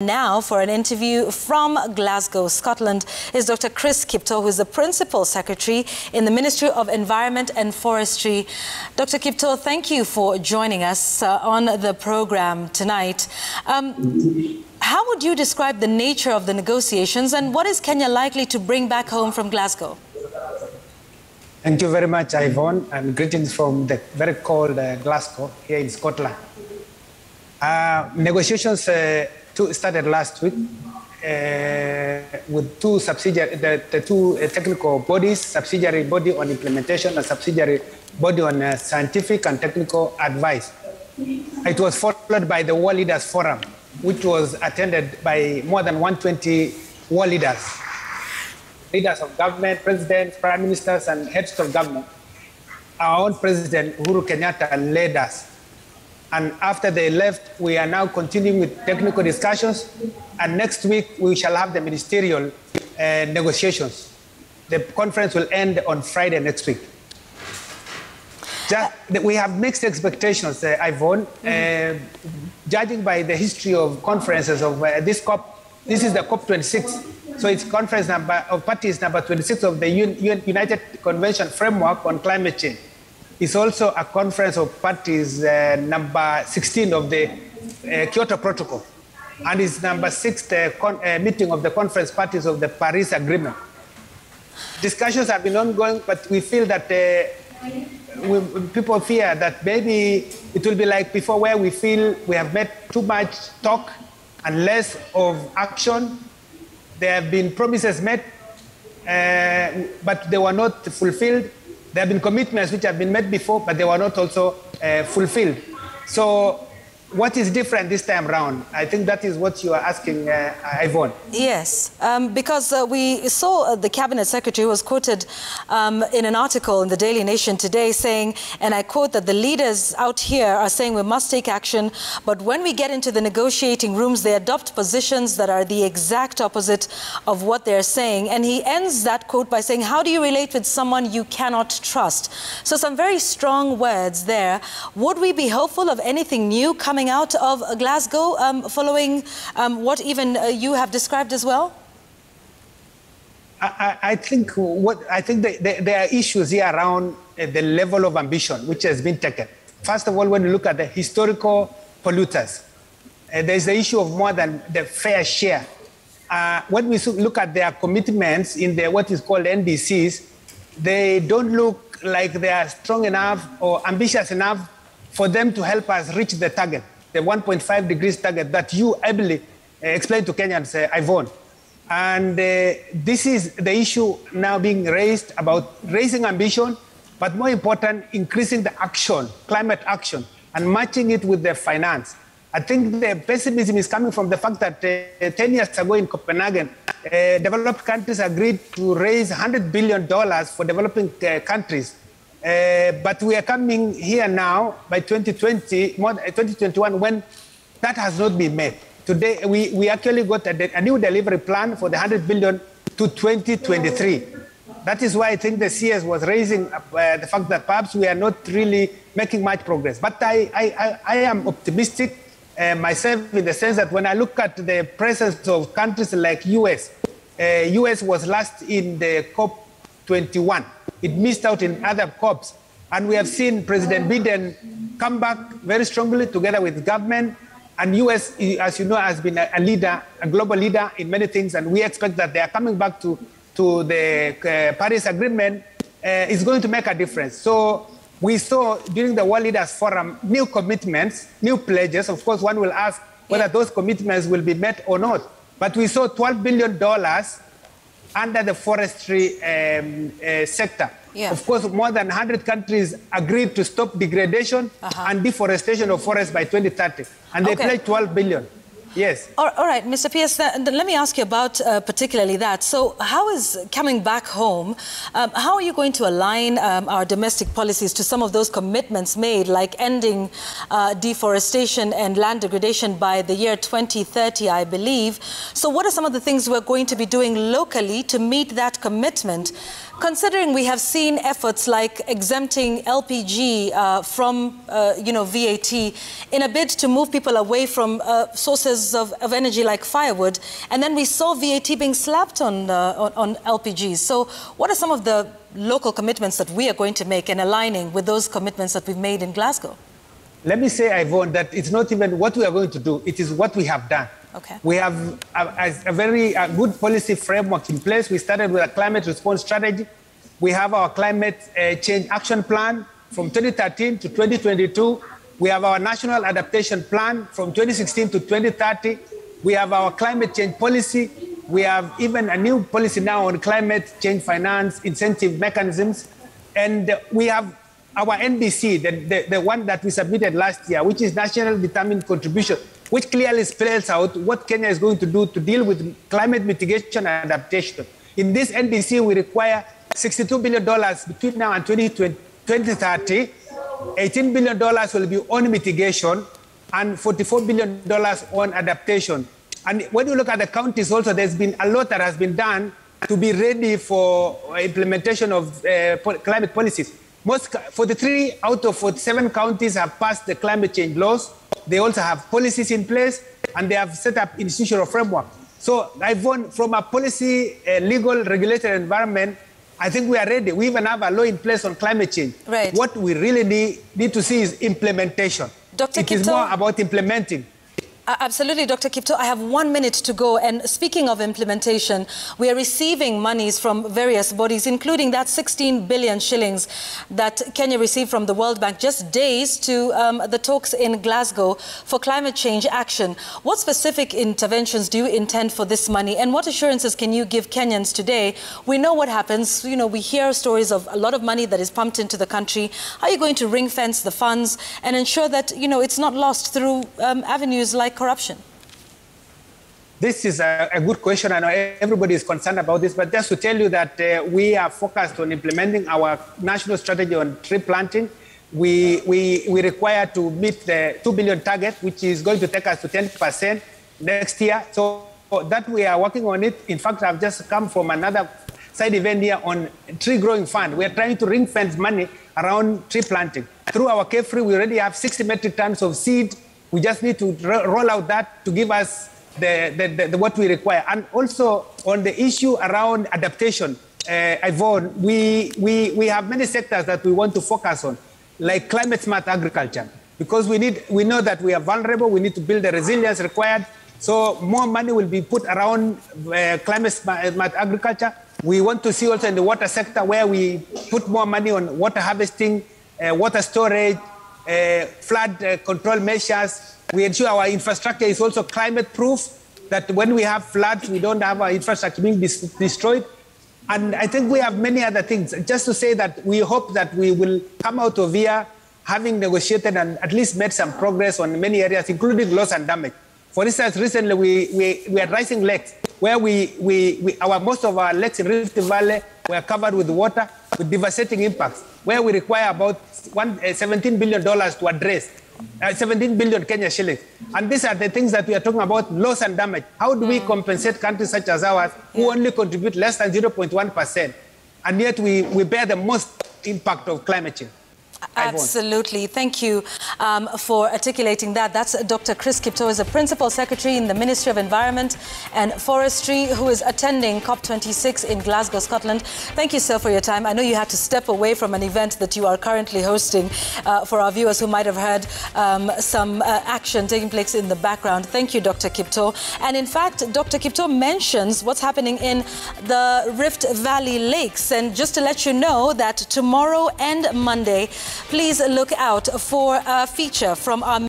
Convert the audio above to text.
Now, for an interview from Glasgow, Scotland, is Dr. Kiptoo, who is the Principal Secretary in the Ministry of Environment and Forestry. Dr. Kiptoo, thank you for joining us on the program tonight. How would you describe the nature of the negotiations, and what is Kenya likely to bring back home from Glasgow? Thank you very much, Yvonne, and greetings from the very cold Glasgow here in Scotland. Negotiations started last week with two subsidiary, the two technical bodies, subsidiary body on implementation and subsidiary body on scientific and technical advice. It was followed by the World Leaders Forum, which was attended by more than 120 world leaders, leaders of government, presidents, prime ministers, and heads of government. Our own president, Uhuru Kenyatta, led us. And after they left, we are now continuing with technical discussions. And next week, we shall have the ministerial negotiations. The conference will end on Friday next week. We have mixed expectations, Yvonne. Judging by the history of conferences of this COP, this is the COP26. So it's conference number of parties number 26 of the United Convention Framework on Climate Change. It's also a conference of parties number 16 of the Kyoto Protocol. And it's number 6 meeting of the conference parties of the Paris Agreement. Discussions have been ongoing, but we feel that people fear that maybe it will be like before, where we feel we have made too much talk and less of action. There have been promises made, but they were not fulfilled. There have been commitments which have been made before, but they were not also fulfilled. So what is different this time around? I think that is what you are asking, Yvonne. Yes, because we saw the Cabinet Secretary was quoted in an article in the Daily Nation today saying, and I quote, that the leaders out here are saying we must take action, but when we get into the negotiating rooms, they adopt positions that are the exact opposite of what they're saying. And he ends that quote by saying, how do you relate with someone you cannot trust? So some very strong words there. Would we be hopeful of anything new coming out of Glasgow following what even you have described as well? I think there are issues here around the level of ambition which has been taken. First of all, when you look at the historical polluters, there's the issue of more than the fair share. When we look at their commitments in the what is called NDCs, they don't look like they are strong enough or ambitious enough for them to help us reach the target, the 1.5 degrees target that you ably explained to Kenyans, Yvonne. And this is the issue now being raised about raising ambition, but more important, increasing the action, climate action, and matching it with the finance. I think the pessimism is coming from the fact that 10 years ago in Copenhagen, developed countries agreed to raise $100 billion for developing countries. But we are coming here now by 2021 when that has not been made. Today, we actually got a new delivery plan for the $100 billion to 2023. That is why I think the CS was raising the fact that perhaps we are not really making much progress. But I am optimistic myself in the sense that when I look at the presence of countries like US was last in the COP21. It missed out in other COPs. And we have seen President Biden come back very strongly together with government. And US, as you know, has been a leader, a global leader in many things. And we expect that they are coming back to the Paris Agreement is going to make a difference. So we saw during the World Leaders Forum new commitments, new pledges. Of course, one will ask whether those commitments will be met or not. But we saw $12 billion under the forestry sector. Yeah. Of course, more than 100 countries agreed to stop degradation and deforestation of forests by 2030. And they pledged 12 billion. Yes. All right, Mr. P.S., let me ask you about particularly that. So how is coming back home, how are you going to align our domestic policies to some of those commitments made, like ending deforestation and land degradation by the year 2030, I believe? So what are some of the things we're going to be doing locally to meet that commitment? Considering we have seen efforts like exempting LPG from, VAT in a bid to move people away from sources of energy like firewood, and then we saw VAT being slapped on LPGs. So what are some of the local commitments that we are going to make and aligning with those commitments that we've made in Glasgow? Let me say, Yvonne, that it's not even what we are going to do, it is what we have done. Okay. We have a very good policy framework in place. We started with a climate response strategy. We have our climate change action plan from 2013 to 2022. We have our national adaptation plan from 2016 to 2030. We have our climate change policy. We have even a new policy now on climate change finance incentive mechanisms. And we have our NDC, the one that we submitted last year, which is National Determined Contribution, which clearly spells out what Kenya is going to do to deal with climate mitigation and adaptation. In this NDC, we require $62 billion between now and 2030. $18 billion will be on mitigation and $44 billion on adaptation. And when you look at the counties also, there's been a lot that has been done to be ready for implementation of climate policies. 43 out of 47 counties have passed the climate change laws. They also have policies in place, and they have set up institutional framework. So, Yvonne, from a policy, legal, regulated environment, I think we are ready. We even have a law in place on climate change. Right. What we really need to see is implementation. Dr. It is more about implementing. Absolutely, Dr. Kiptoo. I have 1 minute to go. And speaking of implementation, we are receiving monies from various bodies, including that 16 billion shillings that Kenya received from the World Bank just days to the talks in Glasgow for climate change action. What specific interventions do you intend for this money? And what assurances can you give Kenyans today? We know what happens. You know, we hear stories of a lot of money that is pumped into the country. Are you going to ring fence the funds and ensure that, it's not lost through avenues like corruption? This is a good question. I know everybody is concerned about this, but just to tell you that we are focused on implementing our national strategy on tree planting. We require to meet the 2 billion target, which is going to take us to 10% next year. So that we are working on it. In fact, I've just come from another side event here on tree growing fund. We are trying to ring fence money around tree planting. Through our K-Free, we already have 60 metric tons of seed. We just need to roll out that to give us what we require. And also on the issue around adaptation, Yvonne, we have many sectors that we want to focus on, like climate smart agriculture, because we know that we are vulnerable. We need to build the resilience required. So more money will be put around climate smart agriculture. We want to see also in the water sector where we put more money on water harvesting, water storage, flood control measures. We ensure our infrastructure is also climate proof, that when we have floods, we don't have our infrastructure being destroyed. And I think we have many other things. Just to say that we hope that we will come out of here having negotiated and at least made some progress on many areas, including loss and damage. For instance, recently we are rising lakes, where most of our lakes in Rift Valley were covered with water, with devastating impacts, where we require about $17 billion to address, 17 billion Kenya shillings. And these are the things that we are talking about, loss and damage. How do we compensate countries such as ours who only contribute less than 0.1%, and yet we bear the most impact of climate change? Absolutely. Thank you for articulating that. That's Dr. Chris Kiptoo, who is a Principal Secretary in the Ministry of Environment and Forestry, who is attending COP26 in Glasgow, Scotland. Thank you, sir, for your time. I know you had to step away from an event that you are currently hosting for our viewers who might have heard some action taking place in the background. Thank you, Dr. Kiptoo. And in fact, Dr. Kiptoo mentions what's happening in the Rift Valley lakes. And just to let you know that tomorrow and Monday, please look out for a feature from our